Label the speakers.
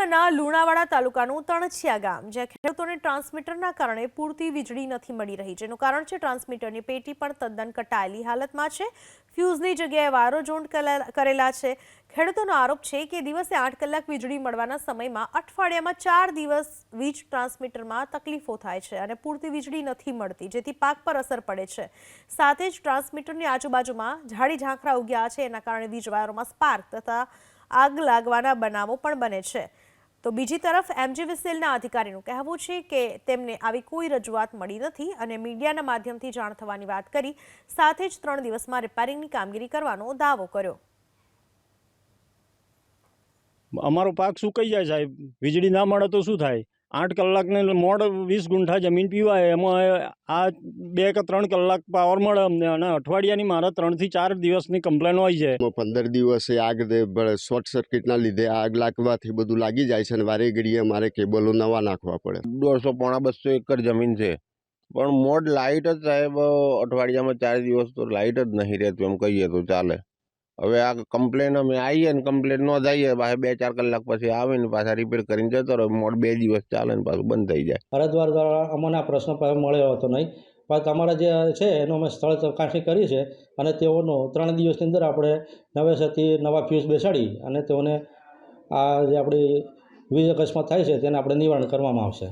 Speaker 1: બનાસકાંઠાના લુણાવાડા તાલુકાનું તણછિયા ગામ, જ્યાં ખેડૂતોને ટ્રાન્સમીટરના કારણે પૂરતી વીજળી નથી મળી રહી, જેનું કારણ છે ટ્રાન્સમીટરની પેટી પણ તદ્દન કટાયેલી હાલતમાં છે. ફ્યુઝની જગ્યાએ વાયરો જોઈન્ટ કરેલા છે. ખેડૂતોનો આરોપ છે કે દિવસે 8 કલાક વીજળી મળવાના સમયમાં અઠવાડિયામાં 4 દિવસ વીજ ટ્રાન્સમીટરમાં તકલીફો થાય છે અને પૂરતી વીજળી નથી મળતી, જેથી પાક પર અસર પડે છે. સાથે જ ટ્રાન્સમીટરની આજુબાજુમાં ઝાડી ઝાંખરા ઉગ્યા છે, એના કારણે વીજ વાયરોમાં સ્પાર્ક તથા આગ લાગવાના બનાવો પણ બને છે. તો બીજી તરફ MGVCLના અધિકારીનું કહેવું છે કે તેમને આવી કોઈ રજૂઆત મળી નથી અને મીડિયાના માધ્યમથી જાણ થવાની વાત કરી, સાથે જ 3 દિવસમાં રિપેરિંગની કામગીરી કરવાનો દાવો કર્યો.
Speaker 2: અમારો પાક સુકાઈ જાય સાહેબ, વીજળી ના મળે તો શું થાય? 8 કલાકને મોડ 20 ગુંઠા જમીન પીવાય, એમાં આ 2 કે 3 કલાક પાવર મળે અમને, અને અઠવાડિયાની મારા 3 થી 4 દિવસની કમ્પ્લેન હોય છે.
Speaker 3: 15 દિવસે આગ શોર્ટ સર્કિટના લીધે આગ લાગવાથી બધું લાગી જાય છે અને વારે ઘડીએ અમારે કેબલો નવા નાખવા પડે.
Speaker 4: 150 પોણા 200 એકર જમીન છે, પણ મોડ લાઇટ જ સાહેબ અઠવાડિયામાં 4 દિવસ તો લાઇટ જ નહીં રહેતું, એમ કહીએ તો ચાલે. હવે આ કમ્પ્લેન અમે આવીએ ને કમ્પ્લેન ન જઈએ, પાછા 2-4 કલાક પછી આવીને પાછા રિપેર કરીને જતો રહે. મોડ 2 દિવસ ચાલે ને પાછું બંધ થઈ જાય.
Speaker 5: અરજદાર દ્વારા અમને આ પ્રશ્ન મળ્યો હતો નહીં, પણ તમારા જે છે એનો અમે સ્થળ ચકાસણી કરી છે અને તેઓનો 3 દિવસની અંદર આપણે નવેસરથી નવા ફ્યુઝ બેસાડી અને તેઓને આ જે આપણી વીજ અકસ્માત થાય છે તેને આપણે નિવારણ કરવામાં આવશે.